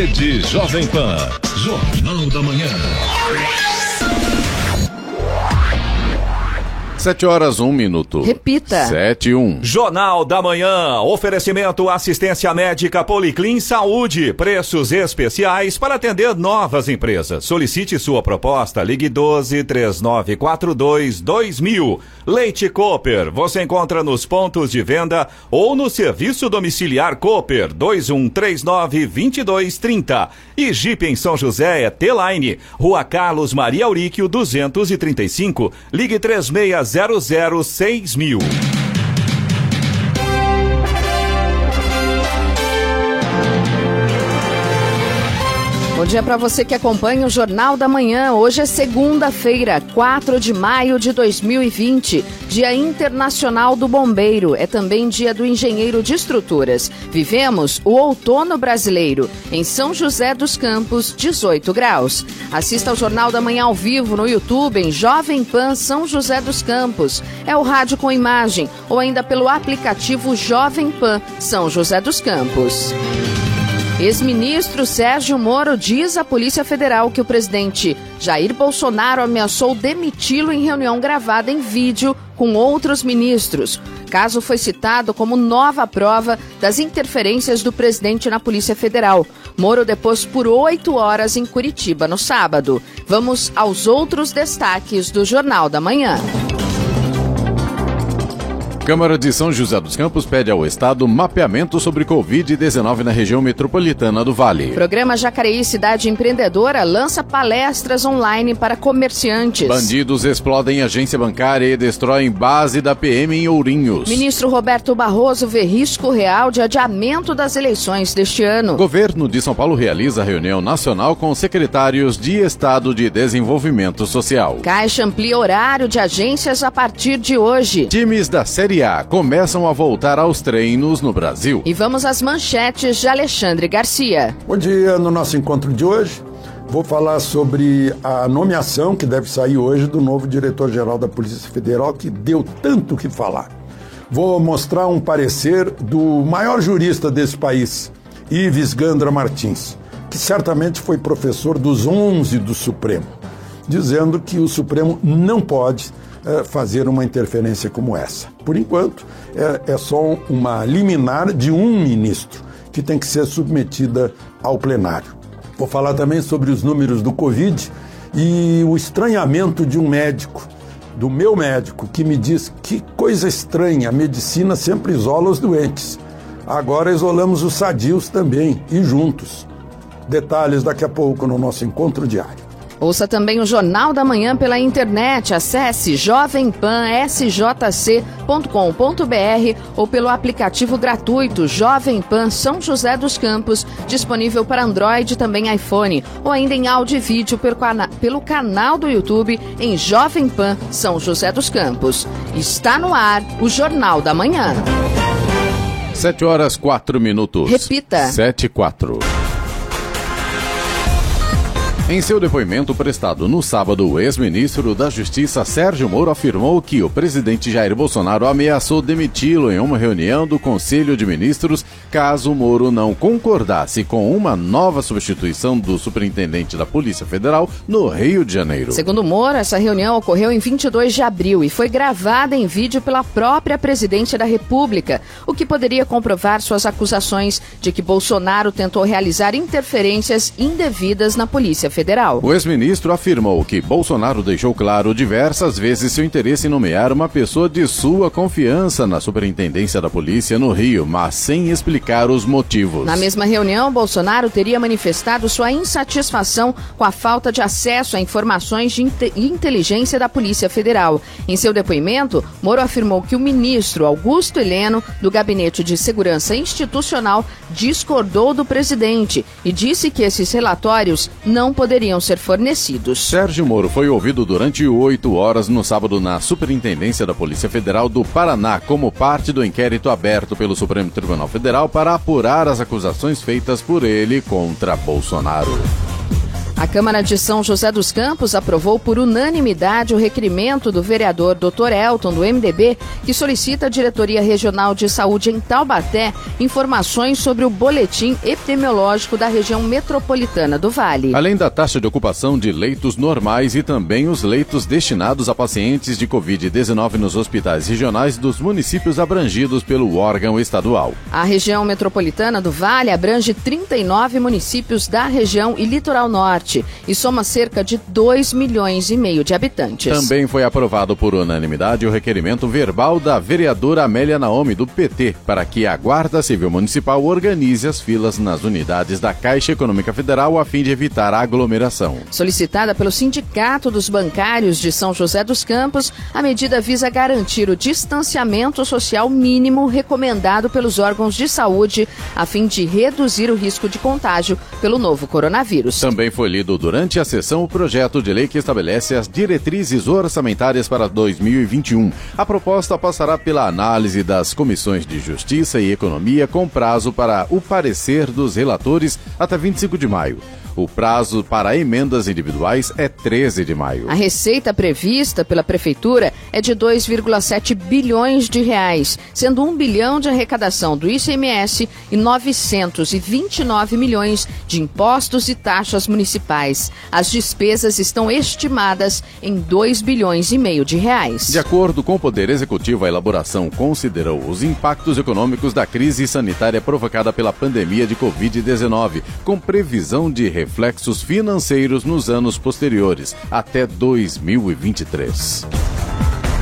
Rede Jovem Pan. Jornal da Manhã. 7h01. Repita. 7:01. Jornal da Manhã. Oferecimento assistência médica Policlin Saúde. Preços especiais para atender novas empresas. Solicite sua proposta. Ligue 12-3942-2000. Leite Cooper. Você encontra nos pontos de venda ou no serviço domiciliar Cooper 2139-2230. E Jeep em São José é T-Line. Rua Carlos Maria Auríquio 235. Ligue 36006000. Bom dia para você que acompanha o Jornal da Manhã. Hoje é segunda-feira, 4 de maio de 2020, Dia Internacional do Bombeiro. É também Dia do Engenheiro de Estruturas. Vivemos o outono brasileiro. Em São José dos Campos, 18 graus. Assista ao Jornal da Manhã ao vivo no YouTube em Jovem Pan São José dos Campos. É o rádio com imagem ou ainda pelo aplicativo Jovem Pan São José dos Campos. Ex-ministro Sérgio Moro diz à Polícia Federal que o presidente Jair Bolsonaro ameaçou demiti-lo em reunião gravada em vídeo com outros ministros. O caso foi citado como nova prova das interferências do presidente na Polícia Federal. Moro depôs por 8 horas em Curitiba no sábado. Vamos aos outros destaques do Jornal da Manhã. Câmara de São José dos Campos pede ao Estado mapeamento sobre Covid-19 na região metropolitana do Vale. Programa Jacareí Cidade Empreendedora lança palestras online para comerciantes. Bandidos explodem agência bancária e destroem base da PM em Ourinhos. Ministro Roberto Barroso vê risco real de adiamento das eleições deste ano. Governo de São Paulo realiza reunião nacional com secretários de Estado de Desenvolvimento Social. Caixa amplia horário de agências a partir de hoje. Times da Série A começam a voltar aos treinos no Brasil. E vamos às manchetes de Alexandre Garcia. Bom dia, no nosso encontro de hoje vou falar sobre a nomeação que deve sair hoje do novo diretor-geral da Polícia Federal, que deu tanto o que falar. Vou mostrar um parecer do maior jurista desse país, Ives Gandra Martins, que certamente foi professor dos 11 do Supremo, dizendo que o Supremo não pode fazer uma interferência como essa. Por enquanto, é só uma liminar de um ministro que tem que ser submetida ao plenário. Vou falar também sobre os números do Covid e o estranhamento de um médico, do meu médico, que me diz que coisa estranha, a medicina sempre isola os doentes. Agora isolamos os sadios também, e juntos. Detalhes daqui a pouco no nosso encontro diário. Ouça também o Jornal da Manhã pela internet. Acesse jovempansjc.com.br ou pelo aplicativo gratuito Jovem Pan São José dos Campos, disponível para Android e também iPhone, ou ainda em áudio e vídeo pelo canal do YouTube em Jovem Pan São José dos Campos. Está no ar o Jornal da Manhã. 7h04. Repita. 7:04. Em seu depoimento prestado no sábado, o ex-ministro da Justiça Sérgio Moro afirmou que o presidente Jair Bolsonaro ameaçou demiti-lo em uma reunião do Conselho de Ministros caso Moro não concordasse com uma nova substituição do superintendente da Polícia Federal no Rio de Janeiro. Segundo Moro, essa reunião ocorreu em 22 de abril e foi gravada em vídeo pela própria presidência da República, o que poderia comprovar suas acusações de que Bolsonaro tentou realizar interferências indevidas na Polícia Federal. O ex-ministro afirmou que Bolsonaro deixou claro diversas vezes seu interesse em nomear uma pessoa de sua confiança na superintendência da polícia no Rio, mas sem explicar os motivos. Na mesma reunião, Bolsonaro teria manifestado sua insatisfação com a falta de acesso a informações de inteligência da Polícia Federal. Em seu depoimento, Moro afirmou que o ministro Augusto Heleno, do Gabinete de Segurança Institucional, discordou do presidente e disse que esses relatórios não poderiam ser fornecidos. Sérgio Moro foi ouvido durante 8 horas no sábado na Superintendência da Polícia Federal do Paraná, como parte do inquérito aberto pelo Supremo Tribunal Federal para apurar as acusações feitas por ele contra Bolsonaro. Câmara de São José dos Campos aprovou por unanimidade o requerimento do vereador Dr. Elton, do MDB, que solicita à Diretoria Regional de Saúde em Taubaté informações sobre o boletim epidemiológico da região metropolitana do Vale. Além da taxa de ocupação de leitos normais e também os leitos destinados a pacientes de Covid-19 nos hospitais regionais dos municípios abrangidos pelo órgão estadual. A região metropolitana do Vale abrange 39 municípios da região e litoral norte e soma cerca de 2,5 milhões de habitantes. Também foi aprovado por unanimidade o requerimento verbal da vereadora Amélia Naomi, do PT, para que a Guarda Civil Municipal organize as filas nas unidades da Caixa Econômica Federal a fim de evitar a aglomeração. Solicitada pelo Sindicato dos Bancários de São José dos Campos, a medida visa garantir o distanciamento social mínimo recomendado pelos órgãos de saúde a fim de reduzir o risco de contágio pelo novo coronavírus. Também foi lido durante a sessão o projeto de lei que estabelece as diretrizes orçamentárias para 2021. A proposta passará pela análise das comissões de Justiça e Economia com prazo para o parecer dos relatores até 25 de maio. O prazo para emendas individuais é 13 de maio. A receita prevista pela Prefeitura é de 2,7 bilhões de reais, sendo 1 bilhão de arrecadação do ICMS e 929 milhões de impostos e taxas municipais. As despesas estão estimadas em 2,5 bilhões de reais. De acordo com o Poder Executivo, a elaboração considerou os impactos econômicos da crise sanitária provocada pela pandemia de Covid-19, com previsão de reflexos financeiros nos anos posteriores, até 2023.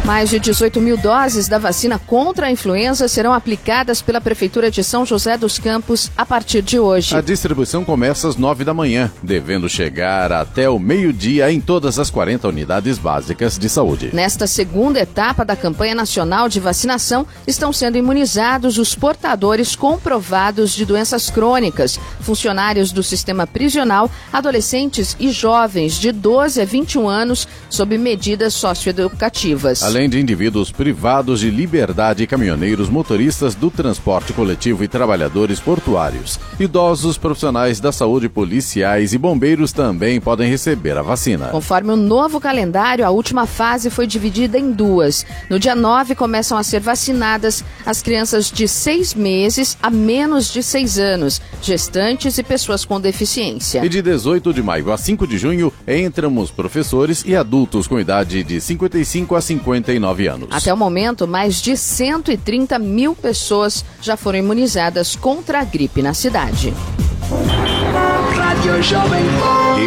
Mais de 18 mil doses da vacina contra a influenza serão aplicadas pela Prefeitura de São José dos Campos a partir de hoje. A distribuição começa às 9 da manhã, devendo chegar até o meio-dia em todas as 40 unidades básicas de saúde. Nesta segunda etapa da campanha nacional de vacinação, estão sendo imunizados os portadores comprovados de doenças crônicas, funcionários do sistema prisional, adolescentes e jovens de 12 a 21 anos sob medidas socioeducativas. Além de indivíduos privados de liberdade e caminhoneiros, motoristas do transporte coletivo e trabalhadores portuários. Idosos, profissionais da saúde, policiais e bombeiros também podem receber a vacina. Conforme o novo calendário, a última fase foi dividida em duas. No dia 9 começam a ser vacinadas as crianças de 6 meses a menos de 6 anos, gestantes e pessoas com deficiência. E de 18 de maio a 5 de junho entram os professores e adultos com idade de 55 a 59 anos. Até o momento, mais de 130 mil pessoas já foram imunizadas contra a gripe na cidade.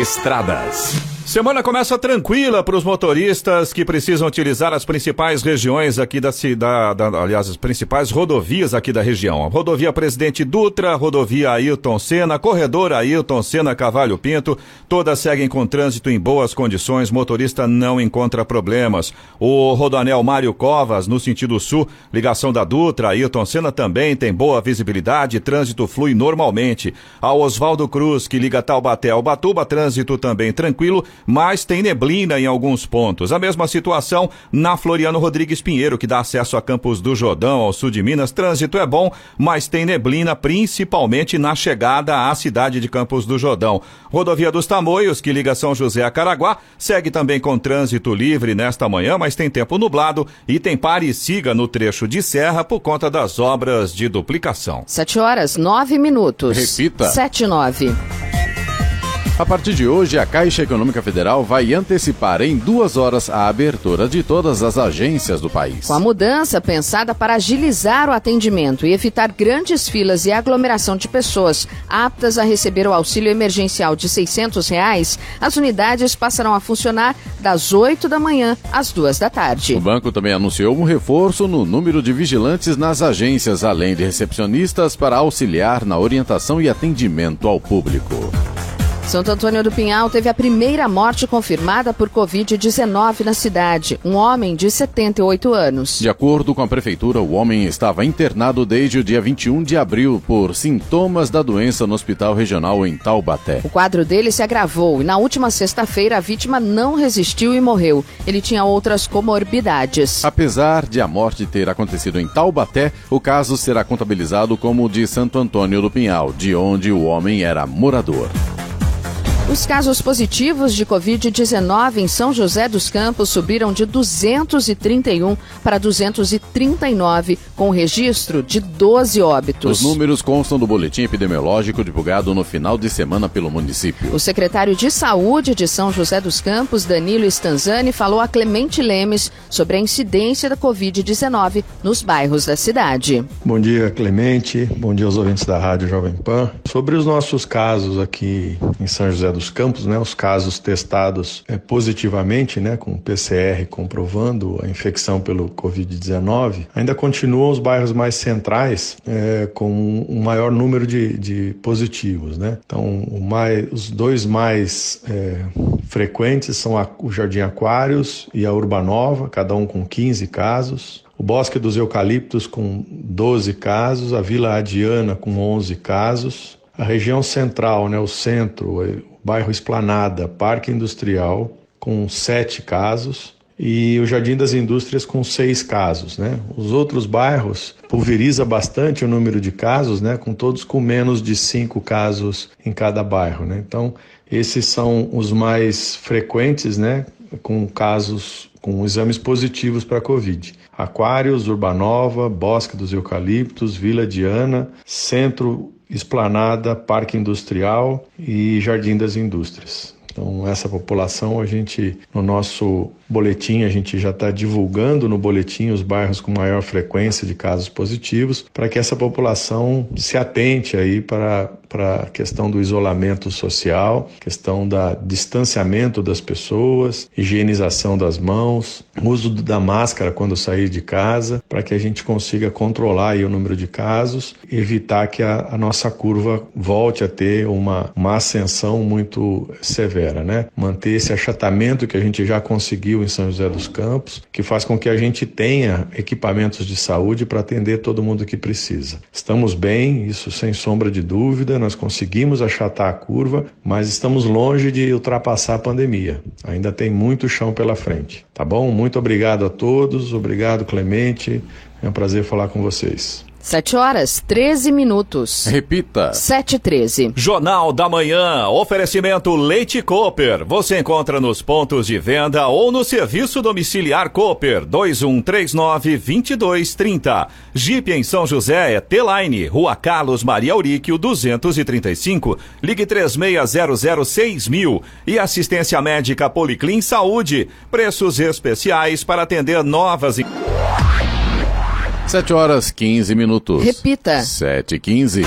Estradas. Semana começa tranquila para os motoristas que precisam utilizar as principais regiões aqui da cidade, aliás, as principais rodovias aqui da região. Rodovia Presidente Dutra, rodovia Ailton Senna, corredor Ailton Senna Cavalho Pinto, todas seguem com trânsito em boas condições, motorista não encontra problemas. O Rodoanel Mário Covas, no sentido sul, ligação da Dutra, Ailton Senna também tem boa visibilidade, trânsito flui normalmente. A Oswaldo Cruz, que liga Taubaté ao Ubatuba, trânsito também tranquilo, mas tem neblina em alguns pontos. A mesma situação na Floriano Rodrigues Pinheiro, que dá acesso a Campos do Jordão, ao sul de Minas. Trânsito é bom, mas tem neblina, principalmente na chegada à cidade de Campos do Jordão. Rodovia dos Tamoios, que liga São José a Caraguá, segue também com trânsito livre nesta manhã, mas tem tempo nublado e tem pare e siga no trecho de serra por conta das obras de duplicação. 7h09. Repita. 7h09. A partir de hoje, a Caixa Econômica Federal vai antecipar em 2 horas a abertura de todas as agências do país. Com a mudança pensada para agilizar o atendimento e evitar grandes filas e aglomeração de pessoas aptas a receber o auxílio emergencial de R$ 600, as unidades passarão a funcionar das 8 da manhã às 2 da tarde. O banco também anunciou um reforço no número de vigilantes nas agências, além de recepcionistas para auxiliar na orientação e atendimento ao público. Santo Antônio do Pinhal teve a primeira morte confirmada por Covid-19 na cidade, um homem de 78 anos. De acordo com a prefeitura, o homem estava internado desde o dia 21 de abril por sintomas da doença no Hospital Regional em Taubaté. O quadro dele se agravou e na última sexta-feira a vítima não resistiu e morreu. Ele tinha outras comorbidades. Apesar de a morte ter acontecido em Taubaté, o caso será contabilizado como de Santo Antônio do Pinhal, de onde o homem era morador. Os casos positivos de Covid-19 em São José dos Campos subiram de 231 para 239, com registro de 12 óbitos. Os números constam do boletim epidemiológico divulgado no final de semana pelo município. O secretário de Saúde de São José dos Campos, Danilo Stanzani, falou a Clemente Lemes sobre a incidência da Covid-19 nos bairros da cidade. Bom dia, Clemente. Bom dia aos ouvintes da Rádio Jovem Pan. Sobre os nossos casos aqui em São José dos Campos, os casos testados positivamente, com PCR comprovando a infecção pelo Covid-19, ainda continuam os bairros mais centrais com um maior número de positivos, Então, os dois mais frequentes são o Jardim Aquários e a Urbanova, cada um com 15 casos. O Bosque dos Eucaliptos com 12 casos, a Vila Adiana com 11 casos. A região central, o centro, o bairro Esplanada, Parque Industrial, com 7 casos. E o Jardim das Indústrias com 6 casos, Os outros bairros pulveriza bastante o número de casos, com todos com menos de 5 casos em cada bairro, Então, esses são os mais frequentes, com casos, com exames positivos para a Covid. Aquários, Urbanova, Bosque dos Eucaliptos, Vila Diana, Centro, Esplanada, Parque Industrial e Jardim das Indústrias. Então, essa população, no nosso boletim, a gente já está divulgando no boletim os bairros com maior frequência de casos positivos, para que essa população se atente aí para a questão do isolamento social, questão do distanciamento das pessoas, higienização das mãos, uso da máscara quando sair de casa, para que a gente consiga controlar aí o número de casos e evitar que a nossa curva volte a ter uma ascensão muito severa, Manter esse achatamento que a gente já conseguiu em São José dos Campos, que faz com que a gente tenha equipamentos de saúde para atender todo mundo que precisa. Estamos bem, isso sem sombra de dúvida, nós conseguimos achatar a curva, mas estamos longe de ultrapassar a pandemia. Ainda tem muito chão pela frente, tá bom? Muito obrigado a todos, obrigado, Clemente, é um prazer falar com vocês. 7h13. Repita. 7h13. Jornal da Manhã. Oferecimento Leite Cooper. Você encontra nos pontos de venda ou no serviço domiciliar Cooper 2139-2230. Jeep em São José é T-Line, Rua Carlos Maria Auríquio 235. Ligue 36006000. E assistência médica Policlin Saúde. Preços especiais para atender novas 7h15. Repita. 7h15.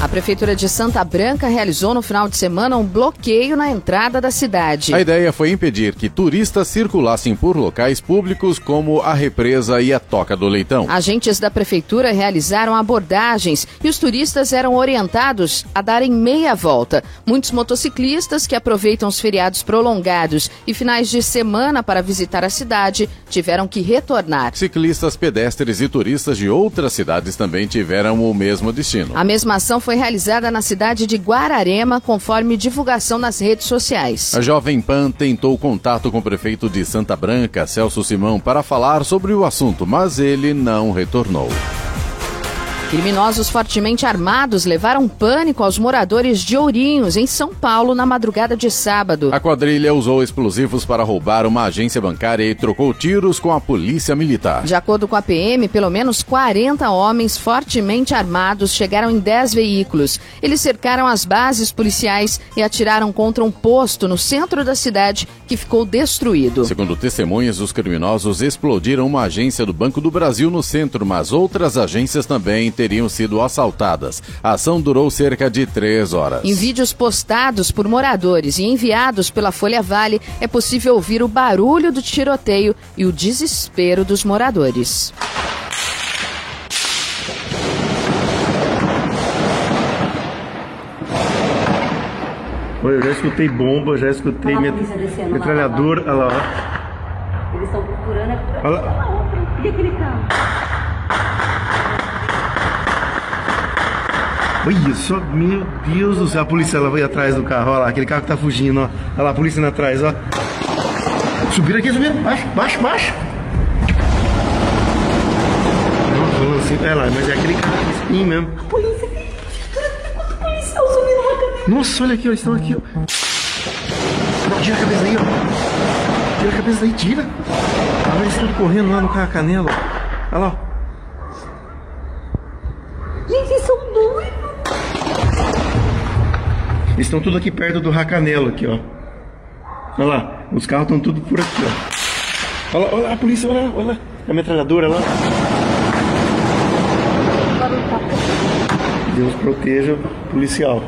A Prefeitura de Santa Branca realizou no final de semana um bloqueio na entrada da cidade. A ideia foi impedir que turistas circulassem por locais públicos como a represa e a Toca do Leitão. Agentes da Prefeitura realizaram abordagens e os turistas eram orientados a darem meia volta. Muitos motociclistas que aproveitam os feriados prolongados e finais de semana para visitar a cidade tiveram que retornar. Ciclistas, pedestres e turistas de outras cidades também tiveram o mesmo destino. A mesma ação foi realizada na cidade de Guararema, conforme divulgação nas redes sociais. A Jovem Pan tentou contato com o prefeito de Santa Branca, Celso Simão, para falar sobre o assunto, mas ele não retornou. Criminosos fortemente armados levaram pânico aos moradores de Ourinhos, em São Paulo, na madrugada de sábado. A quadrilha usou explosivos para roubar uma agência bancária e trocou tiros com a polícia militar. De acordo com a PM, pelo menos 40 homens fortemente armados chegaram em 10 veículos. Eles cercaram as bases policiais e atiraram contra um posto no centro da cidade, que ficou destruído. Segundo testemunhas, os criminosos explodiram uma agência do Banco do Brasil no centro, mas outras agências também teriam sido assaltadas. A ação durou cerca de 3 horas. Em vídeos postados por moradores e enviados pela Folha Vale, é possível ouvir o barulho do tiroteio e o desespero dos moradores. Eu já escutei bomba, já escutei metralhadora. Olha lá, ó. Eles estão procurando. Olha lá. E aquele carro? Olha só, meu Deus do céu, a polícia ela vai atrás do carro, olha lá, aquele carro que tá fugindo, ó. Olha lá, a polícia indo atrás, ó. Subiram aqui, subiram, baixo. Não, falando assim, é lá, mas é aquele carro aqui mesmo. A polícia, os subindo. Nossa, olha aqui, ó, eles estão aqui, ó. Não, tira a cabeça daí, ó. Tira a cabeça daí, tira. Olha, eles estão correndo lá no Carcanelo, ó. Olha lá, ó. Gente, eles são doidos. Eles estão tudo aqui perto do Racanelo, aqui, ó. Olha lá, os carros estão tudo por aqui, ó. Olha lá, a polícia, olha lá. A metralhadora lá. Deus proteja o policial.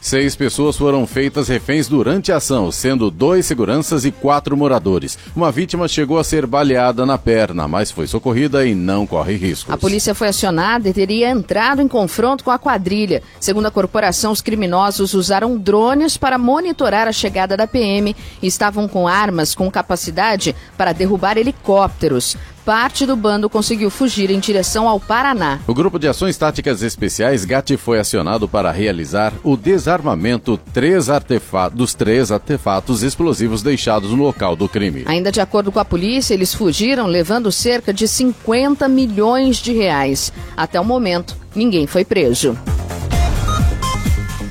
6 pessoas foram feitas reféns durante a ação, sendo 2 seguranças e 4 moradores. Uma vítima chegou a ser baleada na perna, mas foi socorrida e não corre riscos. A polícia foi acionada e teria entrado em confronto com a quadrilha. Segundo a corporação, os criminosos usaram drones para monitorar a chegada da PM e estavam com armas com capacidade para derrubar helicópteros. Parte do bando conseguiu fugir em direção ao Paraná. O Grupo de Ações Táticas Especiais GAT foi acionado para realizar o desarmamento dos 3 artefatos explosivos deixados no local do crime. Ainda de acordo com a polícia, eles fugiram levando cerca de 50 milhões de reais. Até o momento, ninguém foi preso.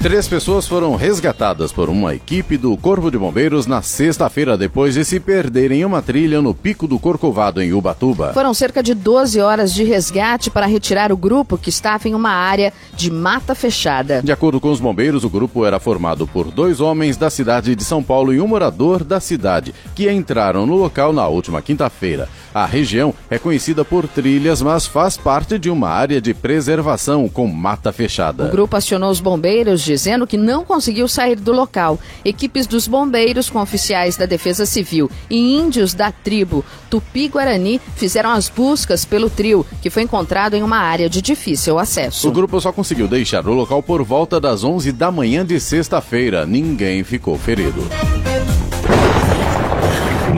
3 pessoas foram resgatadas por uma equipe do Corpo de Bombeiros na sexta-feira, depois de se perderem em uma trilha no Pico do Corcovado, em Ubatuba. Foram cerca de 12 horas de resgate para retirar o grupo que estava em uma área de mata fechada. De acordo com os bombeiros, o grupo era formado por 2 homens da cidade de São Paulo e um morador da cidade, que entraram no local na última quinta-feira. A região é conhecida por trilhas, mas faz parte de uma área de preservação com mata fechada. O grupo acionou os bombeiros, dizendo que não conseguiu sair do local. Equipes dos bombeiros, com oficiais da Defesa Civil e índios da tribo Tupi-Guarani, fizeram as buscas pelo trio, que foi encontrado em uma área de difícil acesso. O grupo só conseguiu deixar o local por volta das 11 da manhã de sexta-feira. Ninguém ficou ferido.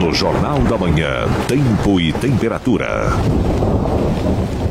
No Jornal da Manhã, tempo e temperatura.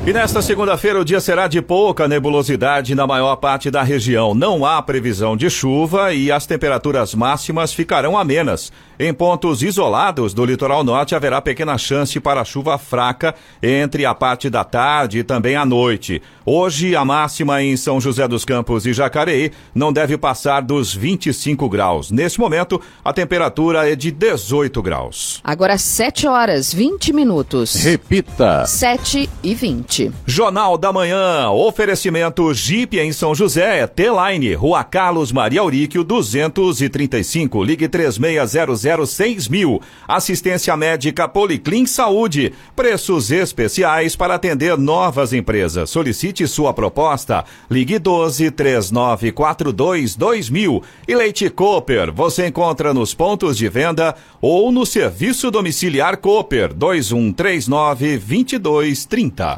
E nesta segunda-feira o dia será de pouca nebulosidade na maior parte da região. Não há previsão de chuva e as temperaturas máximas ficarão amenas. Em pontos isolados do litoral norte haverá pequena chance para chuva fraca entre a parte da tarde e também à noite. Hoje a máxima em São José dos Campos e Jacareí não deve passar dos 25 graus. Neste momento a temperatura é de 18 graus. Agora 7 horas 20 minutos. Repita. 7h20. Jornal da Manhã, oferecimento Jeep em São José, T-Line, Rua Carlos Maria Auríquio, 235, ligue 36006000. Assistência médica Policlin Saúde, preços especiais para atender novas empresas. Solicite sua proposta, ligue 1239422000. E Leite Cooper, você encontra nos pontos de venda ou no serviço domiciliar Cooper, 2139-2230.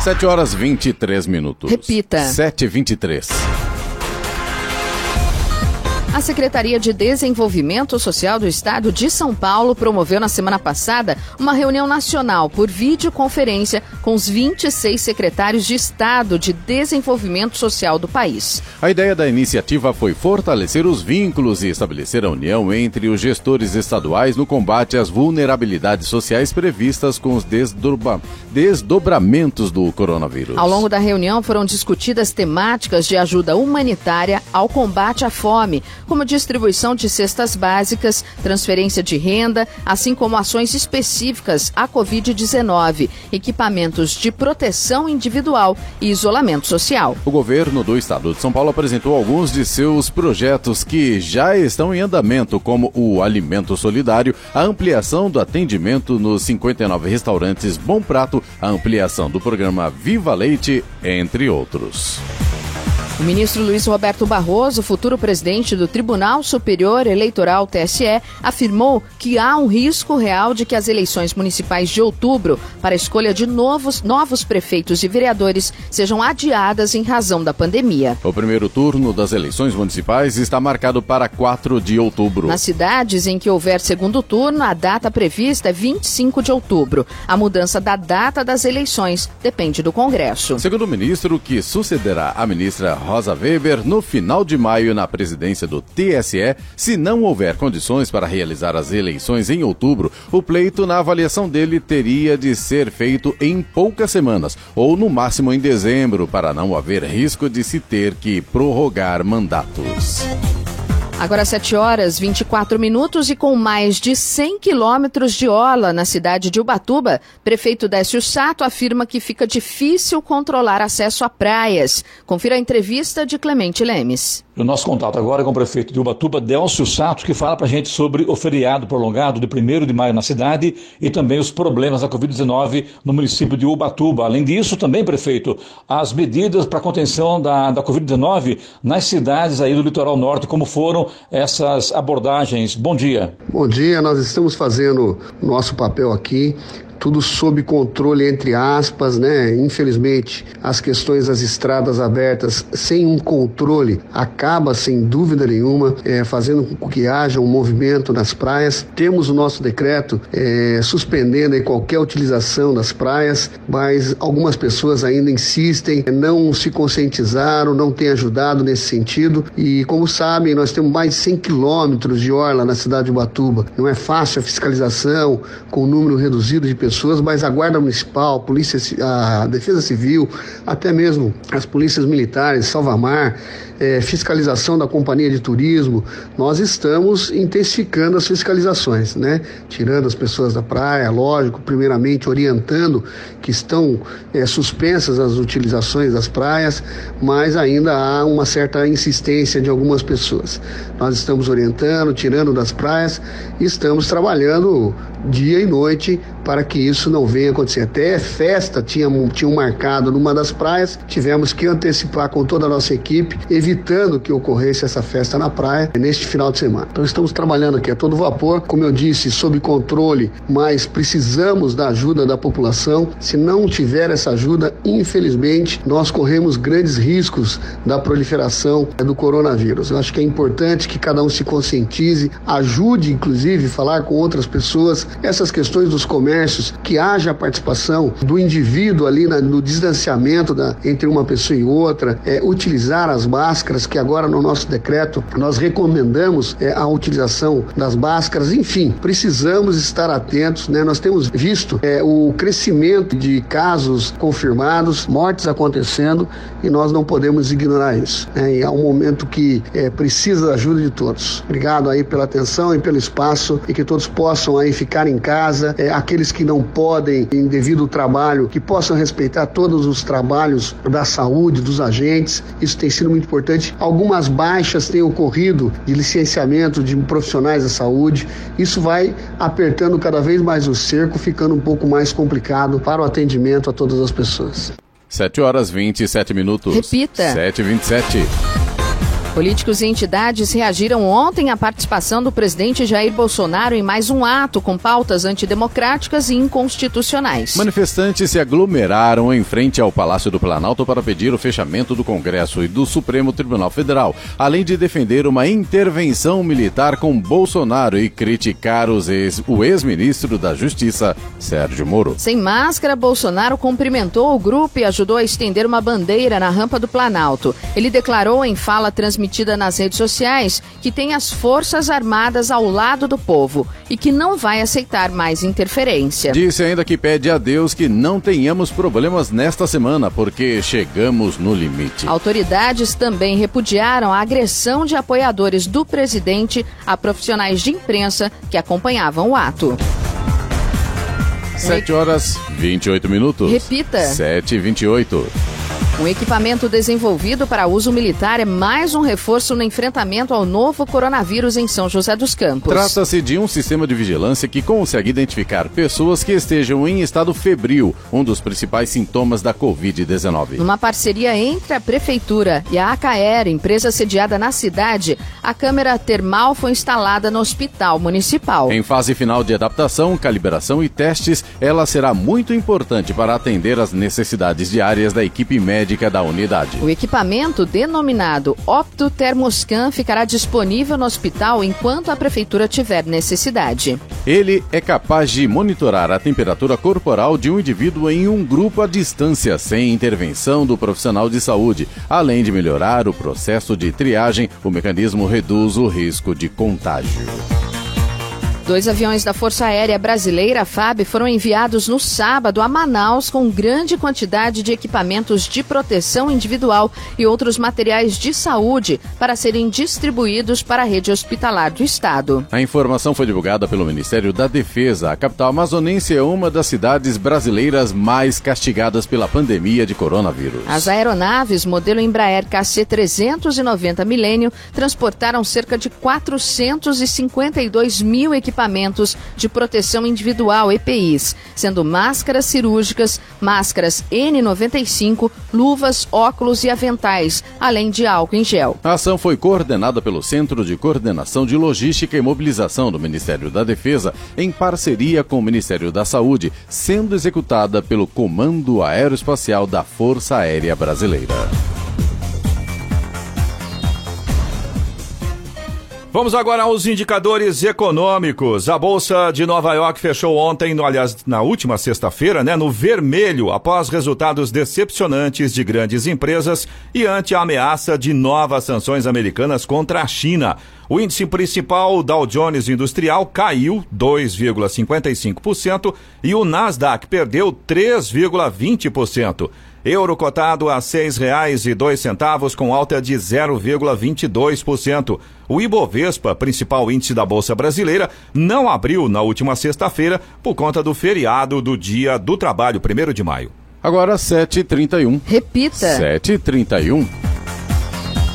7 horas 23 minutos. Repita. 7h23. A Secretaria de Desenvolvimento Social do Estado de São Paulo promoveu na semana passada uma reunião nacional por videoconferência com os 26 secretários de Estado de Desenvolvimento Social do país. A ideia da iniciativa foi fortalecer os vínculos e estabelecer a união entre os gestores estaduais no combate às vulnerabilidades sociais previstas com os desdobramentos do coronavírus. Ao longo da reunião foram discutidas temáticas de ajuda humanitária ao combate à fome, como distribuição de cestas básicas, transferência de renda, assim como ações específicas à Covid-19, equipamentos de proteção individual e isolamento social. O governo do estado de São Paulo apresentou alguns de seus projetos que já estão em andamento, como o Alimento Solidário, a ampliação do atendimento nos 59 restaurantes Bom Prato, a ampliação do programa Viva Leite, entre outros. O ministro Luiz Roberto Barroso, futuro presidente do Tribunal Superior Eleitoral, TSE, afirmou que há um risco real de que as eleições municipais de outubro para a escolha de novos prefeitos e vereadores sejam adiadas em razão da pandemia. O primeiro turno das eleições municipais está marcado para 4 de outubro. Nas cidades em que houver segundo turno, a data prevista é 25 de outubro. A mudança da data das eleições depende do Congresso. Segundo o ministro, que sucederá a ministra Rosa Weber no final de maio na presidência do TSE. Se não houver condições para realizar as eleições em outubro, o pleito, na avaliação dele, teria de ser feito em poucas semanas, ou no máximo em dezembro, para não haver risco de se ter que prorrogar mandatos. Agora 7h24 e com mais de 100 quilômetros de orla na cidade de Ubatuba, prefeito Décio Sato afirma que fica difícil controlar acesso a praias. Confira a entrevista de Clemente Lemes. O nosso contato agora é com o prefeito de Ubatuba, Décio Sato, que fala para a gente sobre o feriado prolongado de 1º de maio na cidade e também os problemas da Covid-19 no município de Ubatuba. Além disso, também, prefeito, as medidas para contenção da Covid-19 nas cidades aí do litoral norte, como foram essas abordagens. Bom dia. Bom dia, nós estamos fazendo nosso papel aqui, tudo sob controle, entre aspas, né? Infelizmente, as questões das estradas abertas sem um controle acaba, sem dúvida nenhuma, fazendo com que haja um movimento nas praias. Temos o nosso decreto suspendendo aí qualquer utilização das praias, mas algumas pessoas ainda insistem, não se conscientizaram, não têm ajudado nesse sentido. E como sabem, nós temos mais de 100 quilômetros de orla na cidade de Ubatuba. Não é fácil a fiscalização com um número reduzido de pessoas, mas a Guarda Municipal, a Defesa Civil, até mesmo as polícias militares, Salvamar, fiscalização da Companhia de Turismo, nós estamos intensificando as fiscalizações, né? Tirando as pessoas da praia, lógico, primeiramente orientando que estão suspensas as utilizações das praias, mas ainda há uma certa insistência de algumas pessoas. Nós estamos orientando, tirando das praias e estamos trabalhando dia e noite para que isso não venha acontecer. Até festa tinham marcado numa das praias, tivemos que antecipar com toda a nossa equipe, evitando que ocorresse essa festa na praia neste final de semana. Então estamos trabalhando aqui a todo vapor, como eu disse, sob controle, mas precisamos da ajuda da população. Se não tiver essa ajuda, infelizmente, nós corremos grandes riscos da proliferação do coronavírus. Eu acho que é importante que cada um se conscientize, ajude, inclusive, falar com outras pessoas, essas questões dos comércios, que haja a participação do indivíduo ali no distanciamento entre uma pessoa e outra, utilizar as máscaras, que agora no nosso decreto nós recomendamos a utilização das máscaras. Enfim, precisamos estar atentos, né? Nós temos visto o crescimento de casos confirmados, mortes acontecendo, e nós não podemos ignorar isso, né? E é um momento que precisa da ajuda de todos. Obrigado aí pela atenção e pelo espaço, e que todos possam aí ficar em casa, aqueles que não podem, em devido ao trabalho, que possam respeitar todos os trabalhos da saúde, dos agentes. Isso tem sido muito importante. Algumas baixas têm ocorrido de licenciamento de profissionais da saúde. Isso vai apertando cada vez mais o cerco, ficando um pouco mais complicado para o atendimento a todas as pessoas. 7h27. Repita. 7h27. Políticos e entidades reagiram ontem à participação do presidente Jair Bolsonaro em mais um ato com pautas antidemocráticas e inconstitucionais. Manifestantes se aglomeraram em frente ao Palácio do Planalto para pedir o fechamento do Congresso e do Supremo Tribunal Federal, além de defender uma intervenção militar com Bolsonaro e criticar o ex-ministro da Justiça, Sérgio Moro. Sem máscara, Bolsonaro cumprimentou o grupo e ajudou a estender uma bandeira na rampa do Planalto. Ele declarou em fala transmitida nas redes sociais que tem as Forças Armadas ao lado do povo e que não vai aceitar mais interferência. Disse ainda que pede a Deus que não tenhamos problemas nesta semana, porque chegamos no limite. Autoridades também repudiaram a agressão de apoiadores do presidente a profissionais de imprensa que acompanhavam o ato. 7h28. Repita. 7h28. Um equipamento desenvolvido para uso militar é mais um reforço no enfrentamento ao novo coronavírus em São José dos Campos. Trata-se de um sistema de vigilância que consegue identificar pessoas que estejam em estado febril, um dos principais sintomas da Covid-19. Numa parceria entre a Prefeitura e a ACAER, empresa sediada na cidade, a câmera termal foi instalada no Hospital Municipal. Em fase final de adaptação, calibração e testes, ela será muito importante para atender às necessidades diárias da equipe médica médica da unidade. O equipamento, denominado Opto-Termoscan, ficará disponível no hospital enquanto a prefeitura tiver necessidade. Ele é capaz de monitorar a temperatura corporal de um indivíduo em um grupo à distância, sem intervenção do profissional de saúde. Além de melhorar o processo de triagem, o mecanismo reduz o risco de contágio. 2 aviões da Força Aérea Brasileira, FAB, foram enviados no sábado a Manaus com grande quantidade de equipamentos de proteção individual e outros materiais de saúde para serem distribuídos para a rede hospitalar do estado. A informação foi divulgada pelo Ministério da Defesa. A capital amazonense é uma das cidades brasileiras mais castigadas pela pandemia de coronavírus. As aeronaves modelo Embraer KC-390 Millennium transportaram cerca de 452 mil equipamentos de proteção individual, EPIs, sendo máscaras cirúrgicas, máscaras N95, luvas, óculos e aventais, além de álcool em gel. A ação foi coordenada pelo Centro de Coordenação de Logística e Mobilização do Ministério da Defesa, em parceria com o Ministério da Saúde, sendo executada pelo Comando Aeroespacial da Força Aérea Brasileira. Vamos agora aos indicadores econômicos. A Bolsa de Nova York fechou ontem, na última sexta-feira, no vermelho, após resultados decepcionantes de grandes empresas e ante a ameaça de novas sanções americanas contra a China. O índice principal, o Dow Jones Industrial, caiu 2,55% e o Nasdaq perdeu 3,20%. Euro cotado a R$ 6,02 com alta de 0,22%. O Ibovespa, principal índice da Bolsa Brasileira, não abriu na última sexta-feira por conta do feriado do Dia do Trabalho, 1º de maio. Agora 7h31. Repita. 7h31.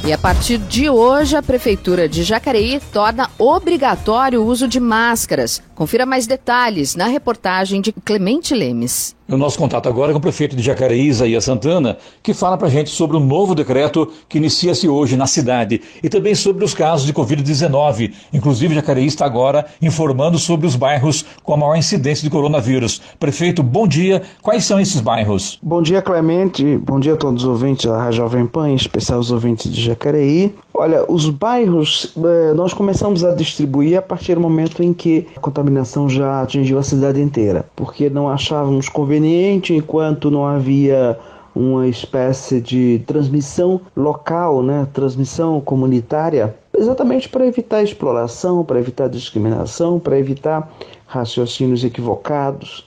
E a partir de hoje, a Prefeitura de Jacareí torna obrigatório o uso de máscaras. Confira mais detalhes na reportagem de Clemente Lemes. O nosso contato agora é com o prefeito de Jacareí, Isaías Santana, que fala para a gente sobre o novo decreto que inicia-se hoje na cidade e também sobre os casos de Covid-19. Inclusive, Jacareí está agora informando sobre os bairros com a maior incidência de coronavírus. Prefeito, bom dia. Quais são esses bairros? Bom dia, Clemente. Bom dia a todos os ouvintes da Rádio Jovem Pan, em especial os ouvintes de Jacareí. Olha, os bairros nós começamos a distribuir a partir do momento em que a contaminação já atingiu a cidade inteira, porque não achávamos conveniente, enquanto não havia uma espécie de transmissão local, transmissão comunitária, exatamente para evitar exploração, para evitar discriminação, para evitar raciocínios equivocados,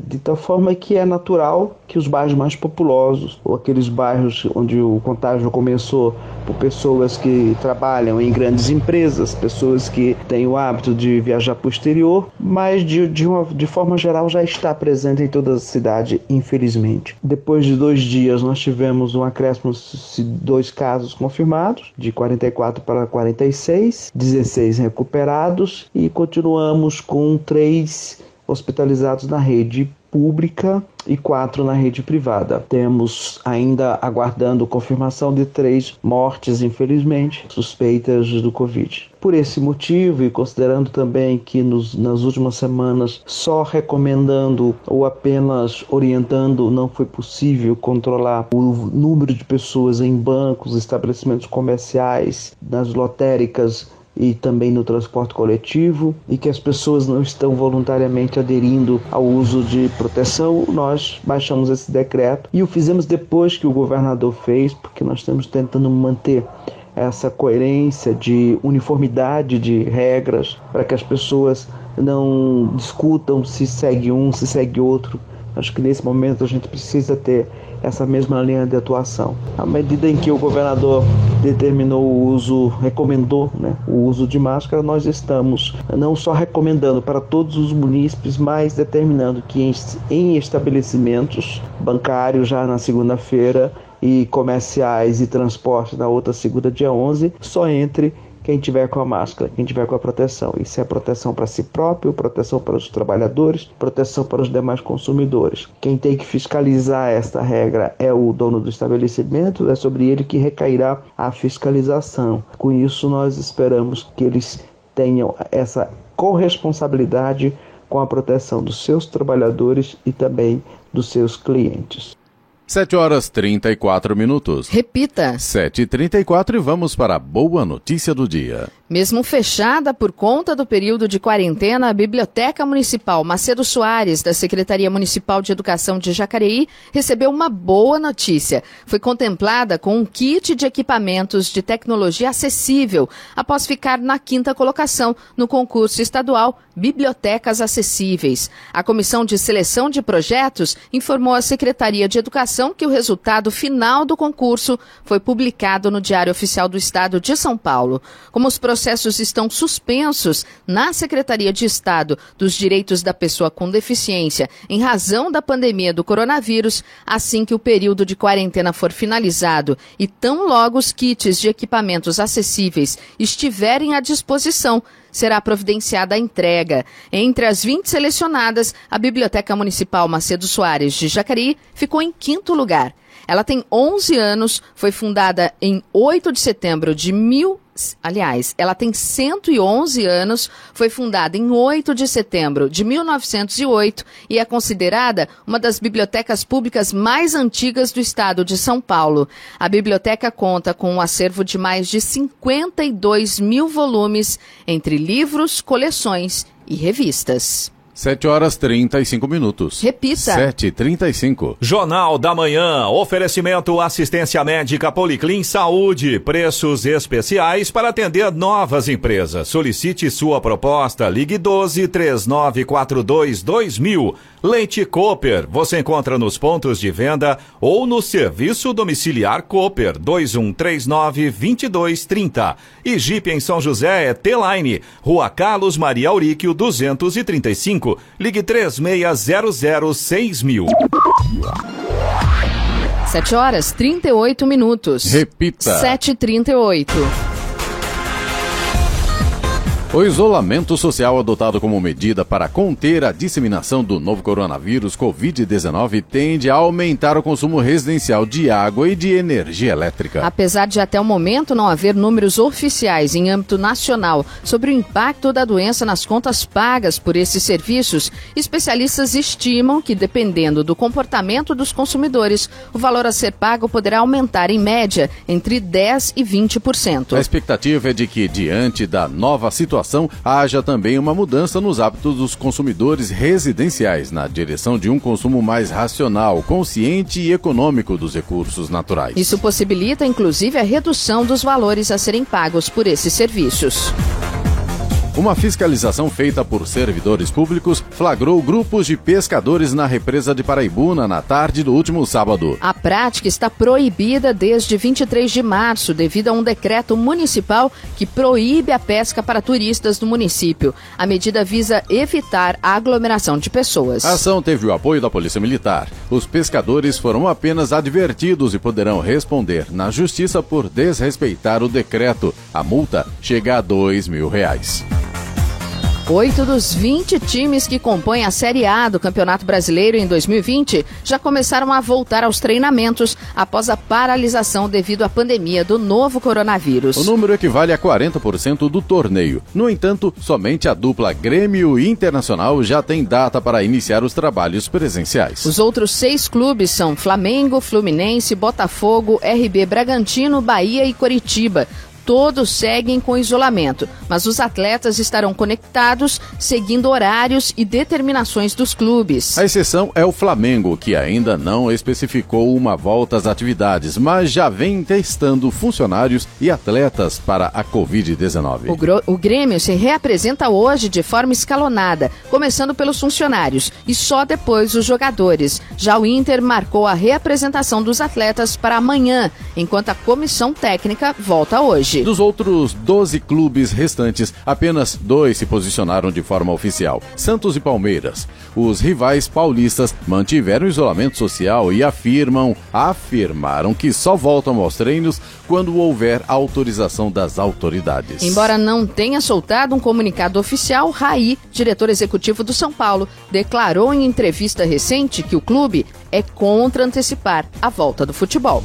de tal forma que é natural que os bairros mais populosos, ou aqueles bairros onde o contágio começou por pessoas que trabalham em grandes empresas, pessoas que têm o hábito de viajar para o exterior, mas de forma geral já está presente em toda a cidade, infelizmente. Depois de 2 dias nós tivemos um acréscimo de 2 casos confirmados, de 44 para 46, 16 recuperados e continuamos com 3 hospitalizados na rede pública e 4 na rede privada. Temos ainda aguardando confirmação de 3 mortes, infelizmente, suspeitas do Covid. Por esse motivo, e considerando também que nas últimas semanas só recomendando ou apenas orientando não foi possível controlar o número de pessoas em bancos, estabelecimentos comerciais, nas lotéricas e também no transporte coletivo, e que as pessoas não estão voluntariamente aderindo ao uso de proteção, nós baixamos esse decreto e o fizemos depois que o governador fez, porque nós estamos tentando manter essa coerência de uniformidade de regras para que as pessoas não discutam se segue um, se segue outro. Acho que nesse momento a gente precisa ter essa mesma linha de atuação. À medida em que o governador determinou o uso, recomendou o uso de máscara, nós estamos não só recomendando para todos os munícipes, mas determinando que em estabelecimentos bancários já na segunda-feira e comerciais e transporte na outra segunda, dia 11, só entre quem tiver com a máscara, quem tiver com a proteção. Isso é proteção para si próprio, proteção para os trabalhadores, proteção para os demais consumidores. Quem tem que fiscalizar esta regra é o dono do estabelecimento, é sobre ele que recairá a fiscalização. Com isso, nós esperamos que eles tenham essa corresponsabilidade com a proteção dos seus trabalhadores e também dos seus clientes. 7h34. Repita. 7h34 e vamos para a boa notícia do dia. Mesmo fechada por conta do período de quarentena, a Biblioteca Municipal Macedo Soares, da Secretaria Municipal de Educação de Jacareí, recebeu uma boa notícia. Foi contemplada com um kit de equipamentos de tecnologia acessível, após ficar na 5ª colocação no concurso estadual Bibliotecas Acessíveis. A Comissão de Seleção de Projetos informou à Secretaria de Educação que o resultado final do concurso foi publicado no Diário Oficial do Estado de São Paulo. Como os processos estão suspensos na Secretaria de Estado dos Direitos da Pessoa com Deficiência em razão da pandemia do coronavírus, assim que o período de quarentena for finalizado e tão logo os kits de equipamentos acessíveis estiverem à disposição, será providenciada a entrega. Entre as 20 selecionadas, a Biblioteca Municipal Macedo Soares de Jacareí ficou em 5º lugar. Ela tem 11 anos, foi fundada em 8 de setembro de ela tem 111 anos, foi fundada em 8 de setembro de 1908 e é considerada uma das bibliotecas públicas mais antigas do estado de São Paulo. A biblioteca conta com um acervo de mais de 52 mil volumes, entre livros, coleções e revistas. 7h35. Repita. 7h35. Jornal da Manhã. Oferecimento assistência médica Policlin Saúde. Preços especiais para atender novas empresas. Solicite sua proposta. Ligue 12-3942-2000. Leite Cooper. Você encontra nos pontos de venda ou no serviço domiciliar Cooper 2139-2230. E Jeep em São José é T-Line. Rua Carlos Maria Auríquio 235. Ligue 36006000. 7h38. Repita. 7h38. O isolamento social adotado como medida para conter a disseminação do novo coronavírus Covid-19 tende a aumentar o consumo residencial de água e de energia elétrica. Apesar de até o momento não haver números oficiais em âmbito nacional sobre o impacto da doença nas contas pagas por esses serviços, especialistas estimam que, dependendo do comportamento dos consumidores, o valor a ser pago poderá aumentar em média entre 10% e 20%. A expectativa é de que, diante da nova situação, haja também uma mudança nos hábitos dos consumidores residenciais na direção de um consumo mais racional, consciente e econômico dos recursos naturais. Isso possibilita, inclusive, a redução dos valores a serem pagos por esses serviços. Uma fiscalização feita por servidores públicos flagrou grupos de pescadores na represa de Paraibuna na tarde do último sábado. A prática está proibida desde 23 de março, devido a um decreto municipal que proíbe a pesca para turistas do município. A medida visa evitar a aglomeração de pessoas. A ação teve o apoio da Polícia Militar. Os pescadores foram apenas advertidos e poderão responder na justiça por desrespeitar o decreto. A multa chega a R$2.000. 8 dos 20 times que compõem a Série A do Campeonato Brasileiro em 2020 já começaram a voltar aos treinamentos após a paralisação devido à pandemia do novo coronavírus. O número equivale a 40% do torneio. No entanto, somente a dupla Grêmio e Internacional já tem data para iniciar os trabalhos presenciais. Os outros 6 clubes são Flamengo, Fluminense, Botafogo, RB Bragantino, Bahia e Coritiba. Todos seguem com isolamento, mas os atletas estarão conectados, seguindo horários e determinações dos clubes. A exceção é o Flamengo, que ainda não especificou uma volta às atividades, mas já vem testando funcionários e atletas para a Covid-19. O Grêmio se reapresenta hoje de forma escalonada, começando pelos funcionários e só depois os jogadores. Já o Inter marcou a reapresentação dos atletas para amanhã, enquanto a comissão técnica volta hoje. Dos outros 12 clubes restantes, apenas 2 se posicionaram de forma oficial: Santos e Palmeiras. Os rivais paulistas mantiveram o isolamento social e afirmaram que só voltam aos treinos quando houver autorização das autoridades. Embora não tenha soltado um comunicado oficial, Raí, diretor executivo do São Paulo, declarou em entrevista recente que o clube é contra antecipar a volta do futebol.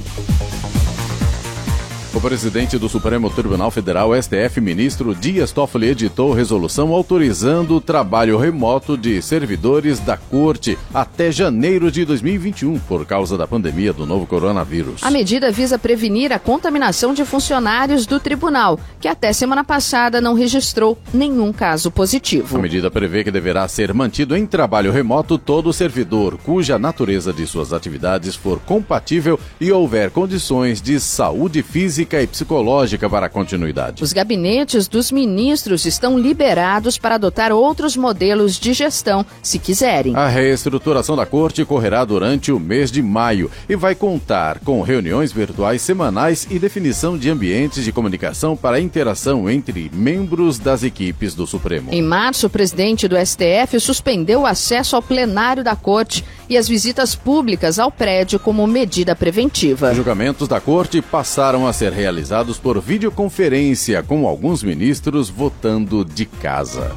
O presidente do Supremo Tribunal Federal, STF, ministro Dias Toffoli, editou resolução autorizando o trabalho remoto de servidores da Corte até janeiro de 2021, por causa da pandemia do novo coronavírus. A medida visa prevenir a contaminação de funcionários do tribunal, que até semana passada não registrou nenhum caso positivo. A medida prevê que deverá ser mantido em trabalho remoto todo servidor cuja natureza de suas atividades for compatível e houver condições de saúde física e psicológica para a continuidade. Os gabinetes dos ministros estão liberados para adotar outros modelos de gestão, se quiserem. A reestruturação da Corte correrá durante o mês de maio e vai contar com reuniões virtuais semanais e definição de ambientes de comunicação para a interação entre membros das equipes do Supremo. Em março, o presidente do STF suspendeu o acesso ao plenário da Corte e as visitas públicas ao prédio como medida preventiva. Os julgamentos da Corte passaram a ser realizados por videoconferência, com alguns ministros votando de casa.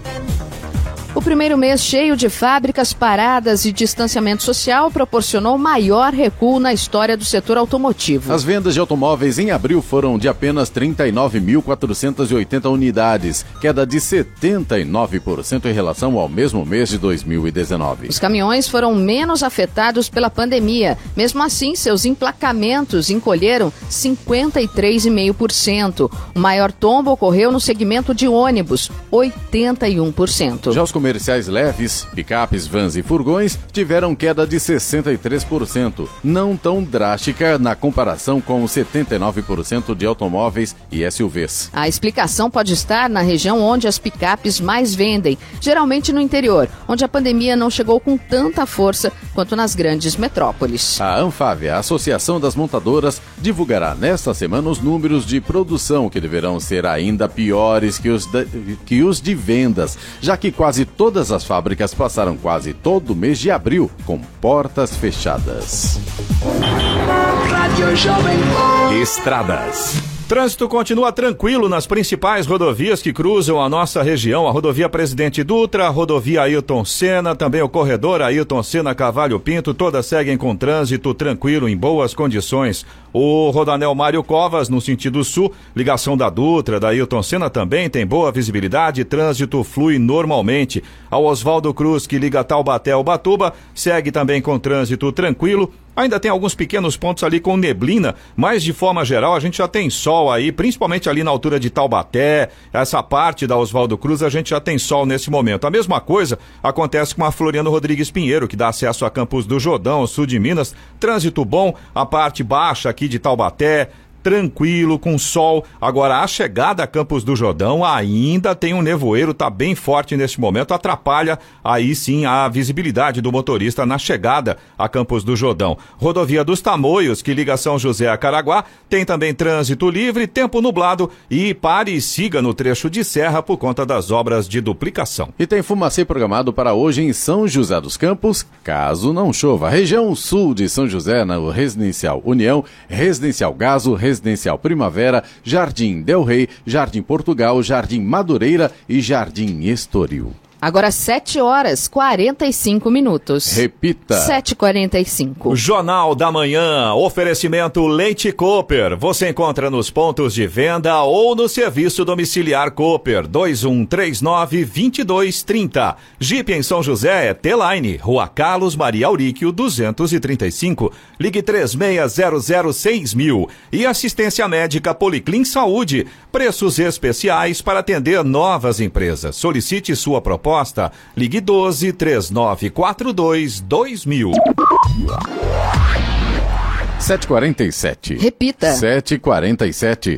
O primeiro mês cheio de fábricas paradas e distanciamento social proporcionou maior recuo na história do setor automotivo. As vendas de automóveis em abril foram de apenas 39.480 unidades, queda de 79% em relação ao mesmo mês de 2019. Os caminhões foram menos afetados pela pandemia. Mesmo assim, seus emplacamentos encolheram 53,5%. O maior tombo ocorreu no segmento de ônibus, 81%. Já os comerciais leves, picapes, vans e furgões tiveram queda de 63%, não tão drástica na comparação com os 79% de automóveis e SUVs. A explicação pode estar na região onde as picapes mais vendem, geralmente no interior, onde a pandemia não chegou com tanta força quanto nas grandes metrópoles. A Anfávia, a Associação das Montadoras, divulgará nesta semana os números de produção, que deverão ser ainda piores que os de vendas, já que quase todas as fábricas passaram quase todo o mês de abril com portas fechadas. Estradas. Trânsito continua tranquilo nas principais rodovias que cruzam a nossa região. A rodovia Presidente Dutra, a rodovia Ailton Senna, também o corredor Ailton Senna Cavalho Pinto, todas seguem com trânsito tranquilo, em boas condições. O rodoanel Mário Covas, no sentido sul, ligação da Dutra, da Ailton Senna também tem boa visibilidade, trânsito flui normalmente. A Oswaldo Cruz, que liga Taubaté ao Ubatuba, segue também com trânsito tranquilo. Ainda tem alguns pequenos pontos ali com neblina, mas de forma geral a gente já tem sol aí, principalmente ali na altura de Taubaté, essa parte da Oswaldo Cruz a gente já tem sol nesse momento. A mesma coisa acontece com a Floriano Rodrigues Pinheiro, que dá acesso a Campos do Jordão, sul de Minas, trânsito bom, a parte baixa aqui de Taubaté, tranquilo, com sol. Agora, a chegada a Campos do Jordão ainda tem um nevoeiro, tá bem forte nesse momento, atrapalha aí sim a visibilidade do motorista na chegada a Campos do Jordão. Rodovia dos Tamoios, que liga São José a Caraguá, tem também trânsito livre, tempo nublado e pare e siga no trecho de serra por conta das obras de duplicação. E tem fumacê programado para hoje em São José dos Campos, caso não chova. Região sul de São José, no Residencial União, Residencial Gaso, Residencial Primavera, Jardim Del Rey, Jardim Portugal, Jardim Madureira e Jardim Estoril. Agora 7h45. Repita. 7h45. Jornal da Manhã, oferecimento Leite Cooper. Você encontra nos pontos de venda ou no serviço domiciliar Cooper, 2139-2230. Jeep em São José é T-Line, Rua Carlos Maria Auríquio, 235. Ligue 36006000. E assistência médica Policlin Saúde. Preços especiais para atender novas empresas. Solicite sua proposta. Ligue 12-3942-2000. 7h47. Repita. 7h47.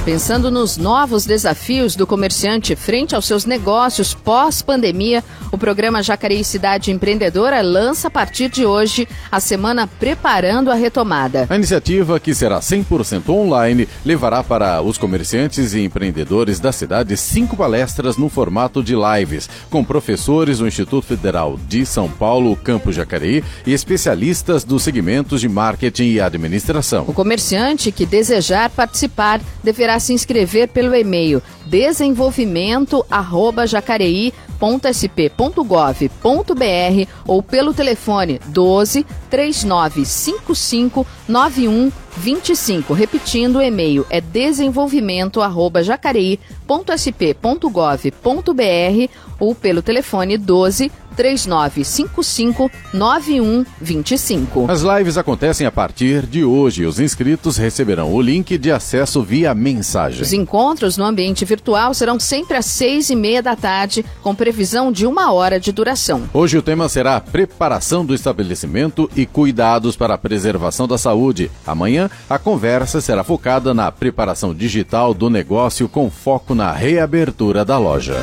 Pensando nos novos desafios do comerciante frente aos seus negócios pós-pandemia, o programa Jacareí Cidade Empreendedora lança a partir de hoje a semana Preparando a Retomada. A iniciativa, que será 100% online, levará para os comerciantes e empreendedores da cidade 5 palestras no formato de lives, com professores do Instituto Federal de São Paulo, Campo Jacareí, e especialistas dos segmentos de marketing e administração. O comerciante que desejar participar deverá deverá se inscrever pelo e-mail desenvolvimento@jacareí.sp.gov.br ou pelo telefone 12 3955 9125. Repetindo, o e-mail é desenvolvimento@jacareí.sp.gov.br ou pelo telefone 12 3955 9125. As lives acontecem a partir de hoje. Os inscritos receberão o link de acesso via mensagem. Os encontros no ambiente virtual serão sempre às 6:30 da tarde, com previsão de 1 hora de duração. Hoje o tema será preparação do estabelecimento e cuidados para a preservação da saúde. Amanhã, a conversa será focada na preparação digital do negócio com foco na reabertura da loja.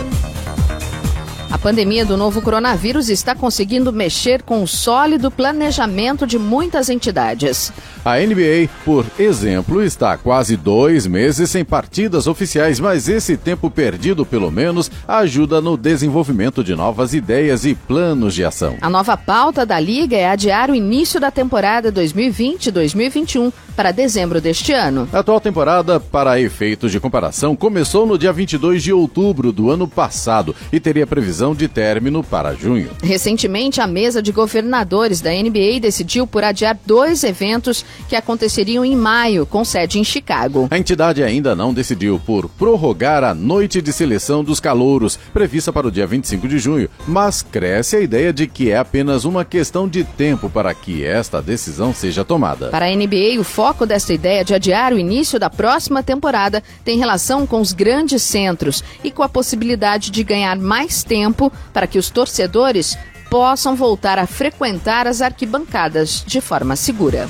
A pandemia do novo coronavírus está conseguindo mexer com o sólido planejamento de muitas entidades. A NBA, por exemplo, está há quase 2 meses sem partidas oficiais, mas esse tempo perdido, pelo menos, ajuda no desenvolvimento de novas ideias e planos de ação. A nova pauta da Liga é adiar o início da temporada 2020-2021 para dezembro deste ano. A atual temporada, para efeitos de comparação, começou no dia 22 de outubro do ano passado e teria previsão de término para junho. Recentemente, a mesa de governadores da NBA decidiu por adiar 2 eventos que aconteceriam em maio, com sede em Chicago. A entidade ainda não decidiu por prorrogar a noite de seleção dos calouros, prevista para o dia 25 de junho, mas cresce a ideia de que é apenas uma questão de tempo para que esta decisão seja tomada. Para a NBA, o foco desta ideia de adiar o início da próxima temporada tem relação com os grandes centros e com a possibilidade de ganhar mais tempo para que os torcedores possam voltar a frequentar as arquibancadas de forma segura.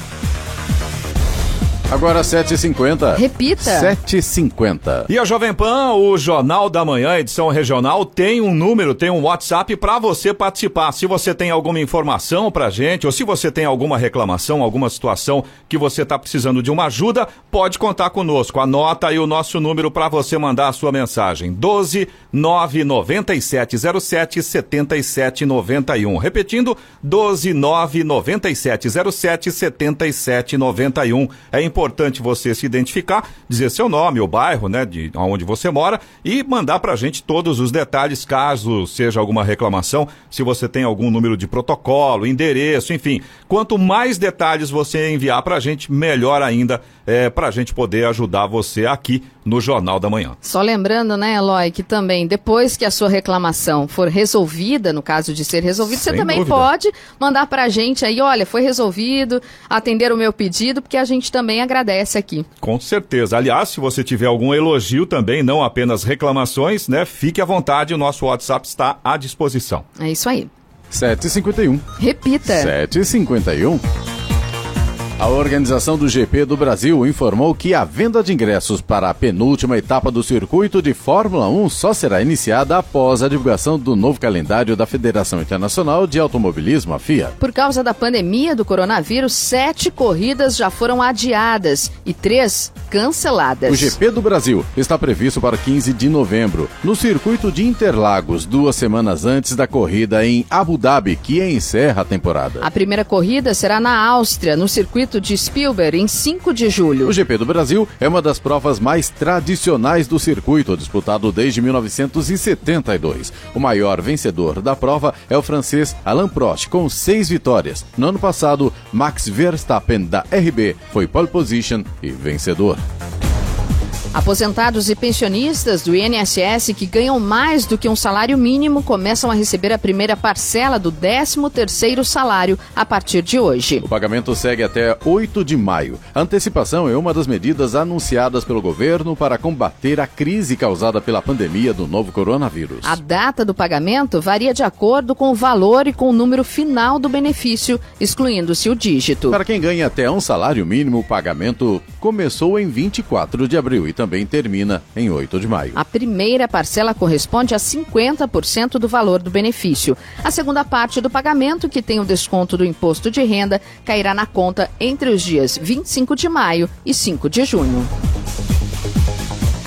Agora 7h50. Repita. 7h50. E a Jovem Pan, o Jornal da Manhã, edição regional, tem um número, tem um WhatsApp para você participar. Se você tem alguma informação pra gente, ou se você tem alguma reclamação, alguma situação que você tá precisando de uma ajuda, pode contar conosco. Anota aí o nosso número para você mandar a sua mensagem. 12 99707 7791. Repetindo, 12 99707 7791. É importante você se identificar, dizer seu nome, o bairro, né, de onde você mora e mandar pra gente todos os detalhes, caso seja alguma reclamação, se você tem algum número de protocolo, endereço, enfim. Quanto mais detalhes você enviar pra gente, melhor ainda pra gente poder ajudar você aqui no Jornal da Manhã. Só lembrando, né, Eloy, que também depois que a sua reclamação for resolvida, no caso de ser resolvido, você também pode mandar pra gente aí, olha, foi resolvido, atender o meu pedido, porque a gente também agradece aqui. Com certeza. Aliás, se você tiver algum elogio também, não apenas reclamações, né, fique à vontade, o nosso WhatsApp está à disposição. É isso aí. 7h51. Repita. 7h51. A organização do GP do Brasil informou que a venda de ingressos para a penúltima etapa do circuito de Fórmula 1 só será iniciada após a divulgação do novo calendário da Federação Internacional de Automobilismo, a FIA. Por causa da pandemia do coronavírus, 7 corridas já foram adiadas e 3 canceladas. O GP do Brasil está previsto para 15 de novembro, no circuito de Interlagos, 2 semanas antes da corrida em Abu Dhabi, que encerra a temporada. A primeira corrida será na Áustria, no circuito de Spielberg, em 5 de julho. O GP do Brasil é uma das provas mais tradicionais do circuito, disputado desde 1972. O maior vencedor da prova é o francês Alain Prost, com 6 vitórias. No ano passado, Max Verstappen, da RB, foi pole position e vencedor. Aposentados e pensionistas do INSS que ganham mais do que um salário mínimo começam a receber a primeira parcela do 13º salário a partir de hoje. O pagamento segue até 8 de maio. A antecipação é uma das medidas anunciadas pelo governo para combater a crise causada pela pandemia do novo coronavírus. A data do pagamento varia de acordo com o valor e com o número final do benefício, excluindo-se o dígito. Para quem ganha até um salário mínimo, o pagamento começou em 24 de abril e também termina em 8 de maio. A primeira parcela corresponde a 50% do valor do benefício. A segunda parte do pagamento, que tem o desconto do imposto de renda, cairá na conta entre os dias 25 de maio e 5 de junho.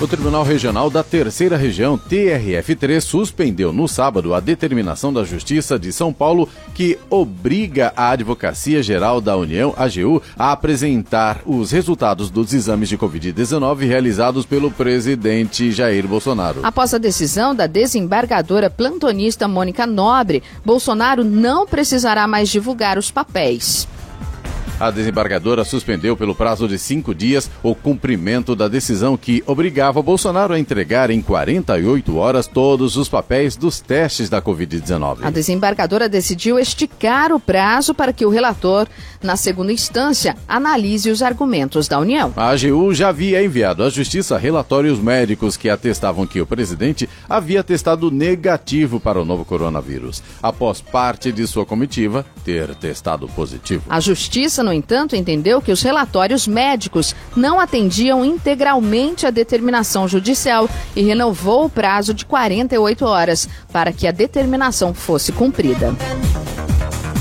O Tribunal Regional da Terceira Região, TRF3, suspendeu no sábado a determinação da Justiça de São Paulo que obriga a Advocacia Geral da União, AGU, a apresentar os resultados dos exames de Covid-19 realizados pelo presidente Jair Bolsonaro. Após a decisão da desembargadora plantonista Mônica Nobre, Bolsonaro não precisará mais divulgar os papéis. A desembargadora suspendeu pelo prazo de 5 dias o cumprimento da decisão que obrigava Bolsonaro a entregar em 48 horas todos os papéis dos testes da Covid-19. A desembargadora decidiu esticar o prazo para que o relator, na segunda instância, analise os argumentos da União. A AGU já havia enviado à Justiça relatórios médicos que atestavam que o presidente havia testado negativo para o novo coronavírus, após parte de sua comitiva ter testado positivo. A Justiça, no entanto, entendeu que os relatórios médicos não atendiam integralmente a determinação judicial e renovou o prazo de 48 horas para que a determinação fosse cumprida.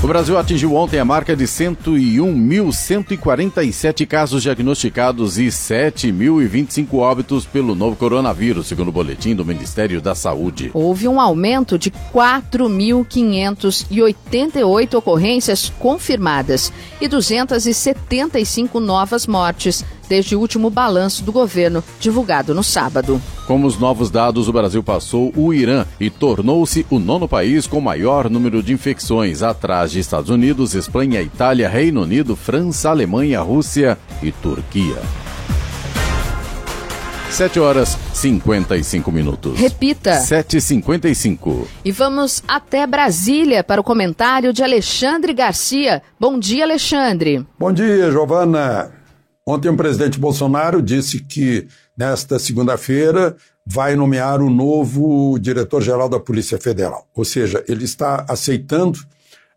O Brasil atingiu ontem a marca de 101.147 casos diagnosticados e 7.025 óbitos pelo novo coronavírus, segundo o boletim do Ministério da Saúde. Houve um aumento de 4.588 ocorrências confirmadas e 275 novas mortes desde o último balanço do governo, divulgado no sábado. Com os novos dados, o Brasil passou o Irã e tornou-se o 9º país com maior número de infecções, atrás de Estados Unidos, Espanha, Itália, Reino Unido, França, Alemanha, Rússia e Turquia. 7h55. Repita. 7h55. E vamos até Brasília para o comentário de Alexandre Garcia. Bom dia, Alexandre. Bom dia, Giovana. Ontem o presidente Bolsonaro disse que nesta segunda-feira vai nomear o novo diretor-geral da Polícia Federal. Ou seja, ele está aceitando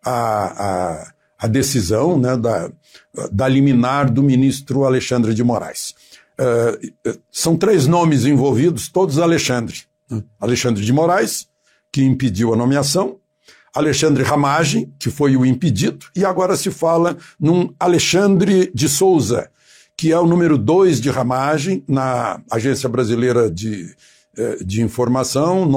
a decisão, né, da liminar do ministro Alexandre de Moraes. São 3 nomes envolvidos, todos Alexandre. Alexandre de Moraes, que impediu a nomeação, Alexandre Ramagem, que foi o impedido, e agora se fala num Alexandre de Souza, que é o número 2 de Ramagem na Agência Brasileira de Informação,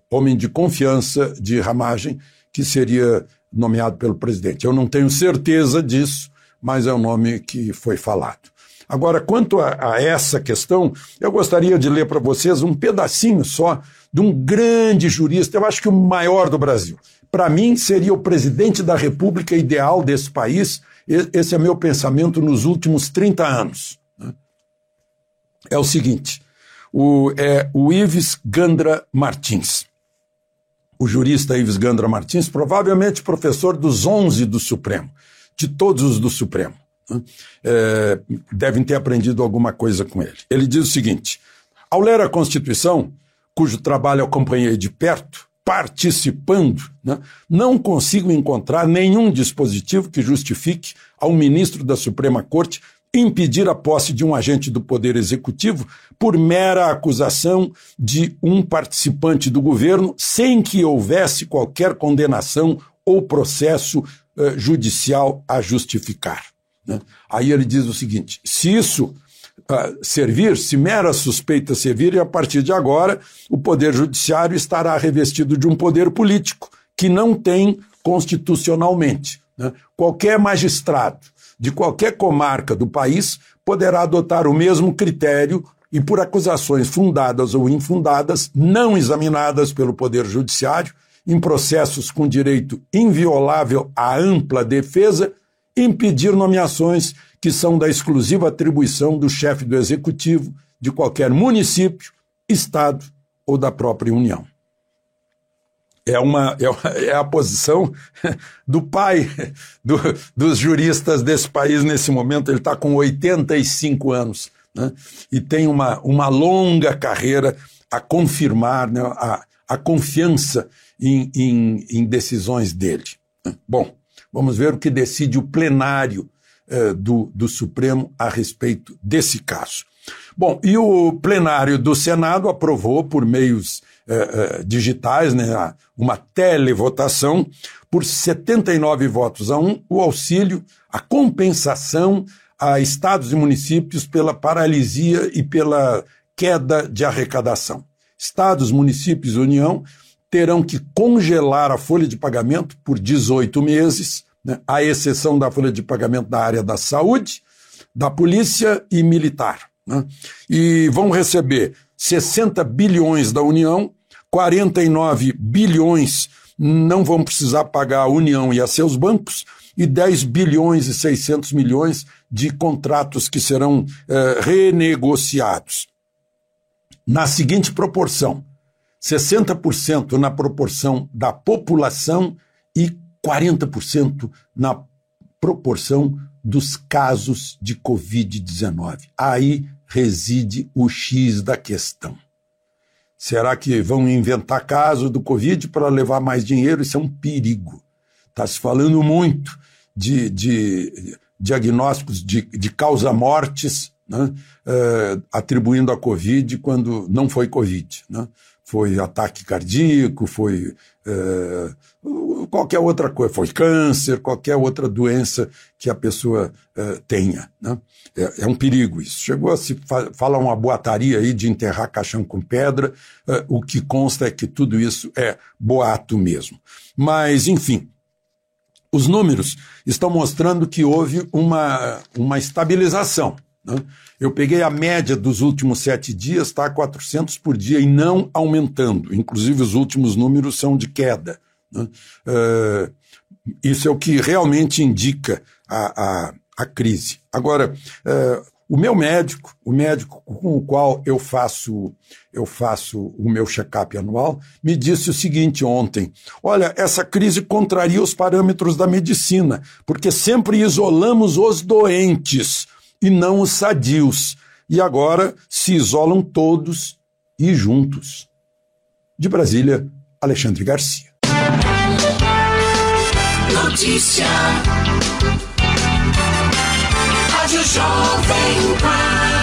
homem de confiança de Ramagem, que seria nomeado pelo presidente. Eu não tenho certeza disso, mas é o nome que foi falado. Agora, quanto a essa questão, eu gostaria de ler para vocês um pedacinho só de um grande jurista, eu acho que o maior do Brasil. Para mim, seria o presidente da República ideal desse país. Esse é meu pensamento nos últimos 30 anos. É o seguinte, o Ives Gandra Martins. O jurista Ives Gandra Martins, provavelmente professor dos 11 do Supremo, de todos os do Supremo. Devem ter aprendido alguma coisa com ele. Ele diz o seguinte: ao ler a Constituição, cujo trabalho acompanhei de perto, participando, né, não consigo encontrar nenhum dispositivo que justifique ao ministro da Suprema Corte impedir a posse de um agente do Poder Executivo por mera acusação de um participante do governo sem que houvesse qualquer condenação ou processo judicial a justificar. Né? Aí ele diz o seguinte: se isso servir, se mera suspeita servir, e a partir de agora o Poder Judiciário estará revestido de um poder político que não tem constitucionalmente. Né? Qualquer magistrado de qualquer comarca do país poderá adotar o mesmo critério e, por acusações fundadas ou infundadas, não examinadas pelo Poder Judiciário, em processos com direito inviolável à ampla defesa, impedir nomeações que são da exclusiva atribuição do chefe do Executivo de qualquer município, Estado ou da própria União. É a posição do pai dos juristas desse país nesse momento. Ele está com 85 anos, né? E tem uma longa carreira a confirmar, né, a confiança em decisões dele. Bom, vamos ver o que decide o plenário do Supremo a respeito desse caso. Bom, e o plenário do Senado aprovou por meios digitais, né, uma televotação, por 79 votos a 1, o auxílio, a compensação a estados e municípios pela paralisia e pela queda de arrecadação. Estados, municípios e União terão que congelar a folha de pagamento por 18 meses, né, à exceção da folha de pagamento da área da saúde, da polícia e militar. Né, e vão receber 60 bilhões da União, 49 bilhões não vão precisar pagar a União e a seus bancos, e 10 bilhões e 600 milhões de contratos que serão renegociados. Na seguinte proporção, 60% na proporção da população e 40% na proporção dos casos de Covid-19. Aí reside o X da questão. Será que vão inventar caso do Covid para levar mais dinheiro? Isso é um perigo. Está se falando muito de diagnósticos de causa-mortes, né, atribuindo a Covid quando não foi Covid, né? Foi ataque cardíaco, foi qualquer outra coisa, foi câncer, qualquer outra doença que a pessoa tenha, né? É um perigo isso. Chegou a se falar uma boataria aí de enterrar caixão com pedra, o que consta é que tudo isso é boato mesmo. Mas, enfim, os números estão mostrando que houve uma estabilização, né? Eu peguei a média dos últimos 7 dias, está a 400 por dia e não aumentando. Inclusive, os últimos números são de queda, né? Isso é o que realmente indica a crise. Agora, o meu médico, com o qual eu faço o meu check-up anual, me disse o seguinte ontem: olha, essa crise contraria os parâmetros da medicina, porque sempre isolamos os doentes e não os sadios. E agora se isolam todos e juntos. De Brasília, Alexandre Garcia. Notícia. Rádio Jovem Pan.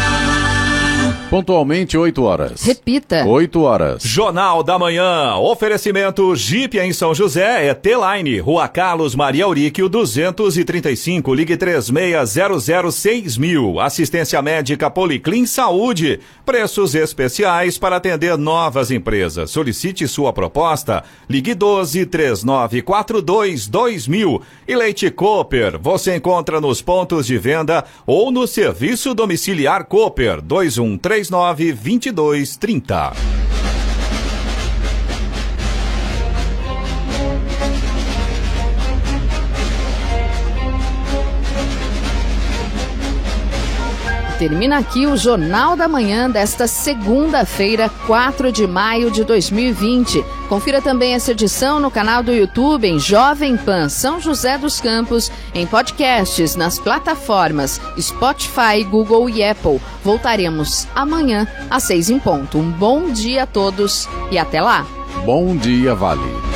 Pontualmente 8 horas. Repita. 8 horas. Jornal da Manhã. Oferecimento Jeep em São José é T-Line. Rua Carlos Maria Auríquio 235. Ligue 36006000. Assistência médica Policlin Saúde. Preços especiais para atender novas empresas. Solicite sua proposta. Ligue 1239422000. E Leite Cooper. Você encontra nos pontos de venda ou no serviço domiciliar Cooper 2139-2230. Termina aqui o Jornal da Manhã desta segunda-feira, 4 de maio de 2020. Confira também essa edição no canal do YouTube em Jovem Pan São José dos Campos, em podcasts nas plataformas Spotify, Google e Apple. Voltaremos amanhã às 6 em ponto. Um bom dia a todos e até lá. Bom dia, Vale.